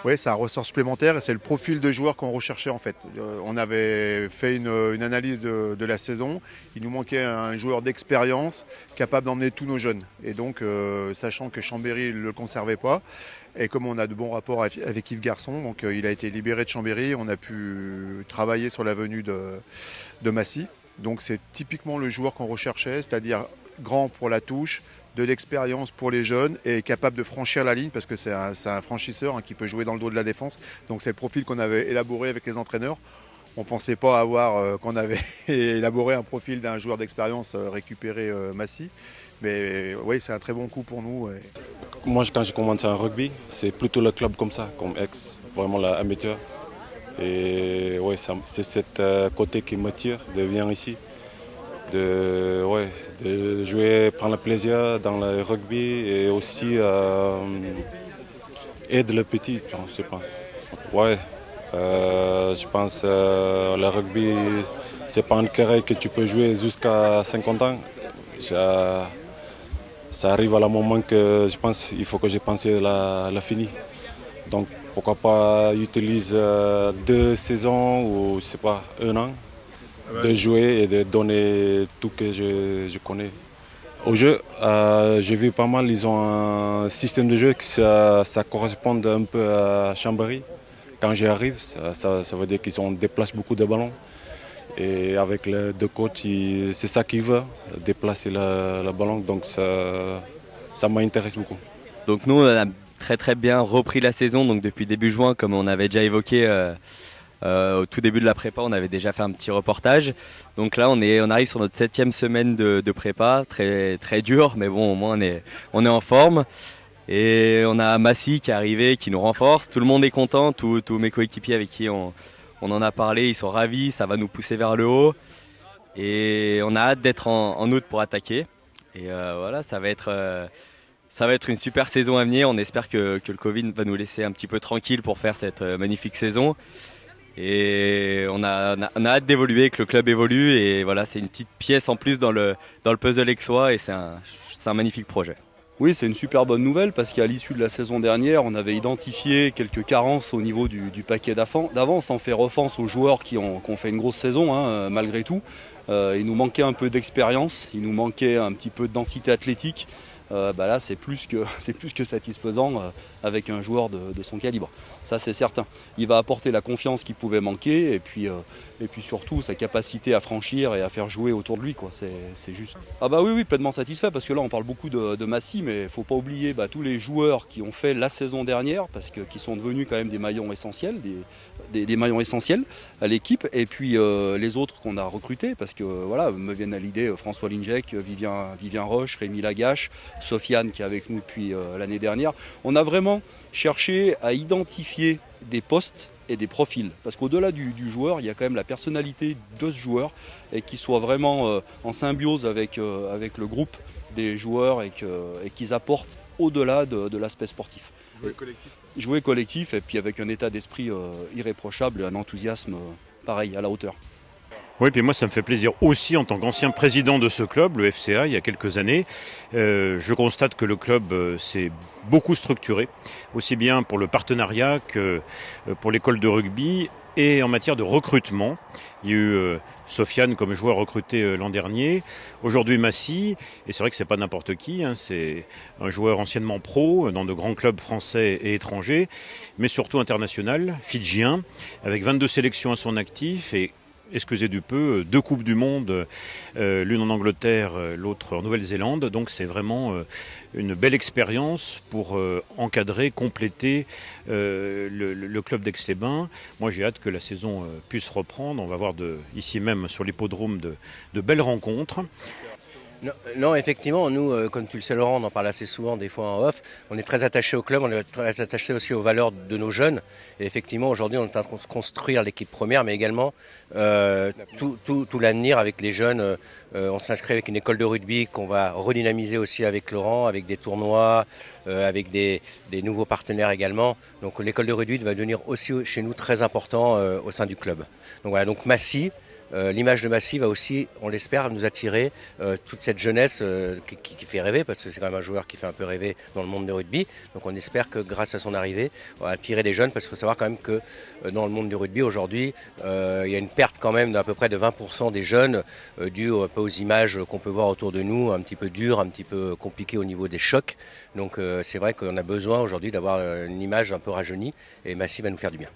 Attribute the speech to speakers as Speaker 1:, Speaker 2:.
Speaker 1: Oui, c'est un ressort supplémentaire et c'est le profil de joueur qu'on recherchait en fait. On avait fait une analyse de la saison. Il nous manquait un joueur d'expérience capable d'emmener tous nos jeunes. Et donc, sachant que Chambéry ne le conservait pas, et comme on a de bons rapports avec Yves Garçon, donc il a été libéré de Chambéry, on a pu travailler sur la venue de Massy. Donc c'est typiquement le joueur qu'on recherchait, c'est-à-dire grand pour la touche, de l'expérience pour les jeunes et capable de franchir la ligne parce que c'est un franchisseur qui peut jouer dans le dos de la défense. Donc c'est le profil qu'on avait élaboré avec les entraîneurs. On ne pensait pas avoir qu'on avait élaboré un profil d'un joueur d'expérience récupéré Massy. Mais oui, c'est un très bon coup pour nous.
Speaker 2: Moi, quand j'ai commencé en rugby, c'est plutôt le club comme ça, comme ex, vraiment la amateur. Et ouais, c'est cet côté qui me tire de venir ici, de jouer, prendre le plaisir dans le rugby et aussi aider le petit, je pense. Ouais, je pense le rugby, c'est pas une carrière que tu peux jouer jusqu'à 50 ans. Ça arrive à un moment que je pense qu'il faut que j'ai pensé la fini. Donc pourquoi pas utiliser 2 saisons ou je sais pas, 1 an de jouer et de donner tout que je connais. Au jeu, j'ai vu pas mal, ils ont un système de jeu qui ça correspond un peu à Chambéry. Quand j'y arrive, ça veut dire qu'ils ont déplacé beaucoup de ballons. Et avec les deux coachs, c'est ça qu'ils veulent, déplacer le ballon. Donc ça m'intéresse beaucoup.
Speaker 3: Donc nous, on a très très bien repris la saison. Donc depuis début juin, comme on avait déjà évoqué au tout début de la prépa, on avait déjà fait un petit reportage. Donc là, on arrive sur notre 7e semaine de prépa, très très dur, mais bon, au moins on est en forme. Et on a Massy qui est arrivé, qui nous renforce. Tout le monde est content, tous mes coéquipiers avec qui on en a parlé, ils sont ravis, ça va nous pousser vers le haut. Et on a hâte d'être en août pour attaquer. Et voilà, ça va être une super saison à venir. On espère que le Covid va nous laisser un petit peu tranquille pour faire cette magnifique saison. Et on a hâte d'évoluer, que le club évolue. Et voilà, c'est une petite pièce en plus dans le puzzle aixois et c'est un magnifique projet.
Speaker 4: Oui, c'est une super bonne nouvelle parce qu'à l'issue de la saison dernière, on avait identifié quelques carences au niveau du paquet d'avance. On fait offense aux joueurs qui ont fait une grosse saison, malgré tout. Il nous manquait un peu d'expérience, il nous manquait un petit peu de densité athlétique. Là, c'est plus que satisfaisant avec un joueur de son calibre. Ça, c'est certain. Il va apporter la confiance qu'il pouvait manquer et puis surtout sa capacité à franchir et à faire jouer autour de lui, quoi. C'est juste. Ah bah oui, pleinement satisfait parce que là, on parle beaucoup de Massy, mais il ne faut pas oublier tous les joueurs qui ont fait la saison dernière parce qui sont devenus quand même des maillons essentiels, des maillons essentiels à l'équipe. Et puis les autres qu'on a recrutés parce que voilà, me viennent à l'idée François Linjek, Vivien Roche, Rémi Lagache, Sofiane qui est avec nous depuis l'année dernière. On a vraiment cherché à identifier des postes et des profils. Parce qu'au-delà du joueur, il y a quand même la personnalité de ce joueur et qu'il soit vraiment en symbiose avec le groupe des joueurs et qu'ils apportent au-delà de l'aspect sportif. Jouer collectif et puis avec un état d'esprit irréprochable et un enthousiasme pareil, à la hauteur.
Speaker 5: Oui, puis moi ça me fait plaisir aussi en tant qu'ancien président de ce club, le FCA, il y a quelques années. Je constate que le club s'est beaucoup structuré, aussi bien pour le partenariat que pour l'école de rugby et en matière de recrutement. Il y a eu Sofiane comme joueur recruté l'an dernier, aujourd'hui Massy, et c'est vrai que c'est pas n'importe qui, c'est un joueur anciennement pro dans de grands clubs français et étrangers, mais surtout international, fidjien, avec 22 sélections à son actif et excusez du peu, 2 Coupes du Monde, l'une en Angleterre, l'autre en Nouvelle-Zélande. Donc c'est vraiment une belle expérience pour encadrer, compléter le club d'Aix-les-Bains. Moi j'ai hâte que la saison puisse reprendre. On va voir ici même sur l'hippodrome de belles rencontres.
Speaker 6: Non, effectivement, nous, comme tu le sais Laurent, on en parle assez souvent des fois en off, on est très attaché au club, on est très attaché aussi aux valeurs de nos jeunes. Et effectivement, aujourd'hui, on est en train de construire l'équipe première, mais également tout l'avenir avec les jeunes. On s'inscrit avec une école de rugby qu'on va redynamiser aussi avec Laurent, avec des tournois, avec des nouveaux partenaires également. Donc l'école de rugby va devenir aussi chez nous très important au sein du club. Donc voilà, donc Massy. l'image de Massy va aussi, on l'espère, nous attirer toute cette jeunesse qui fait rêver, parce que c'est quand même un joueur qui fait un peu rêver dans le monde du rugby. Donc on espère que grâce à son arrivée, on va attirer des jeunes, parce qu'il faut savoir quand même que dans le monde du rugby aujourd'hui, il y a une perte quand même d'à peu près de 20% des jeunes dû un peu aux images qu'on peut voir autour de nous, un petit peu dures, un petit peu compliquées au niveau des chocs. Donc c'est vrai qu'on a besoin aujourd'hui d'avoir une image un peu rajeunie, et Massy va nous faire du bien.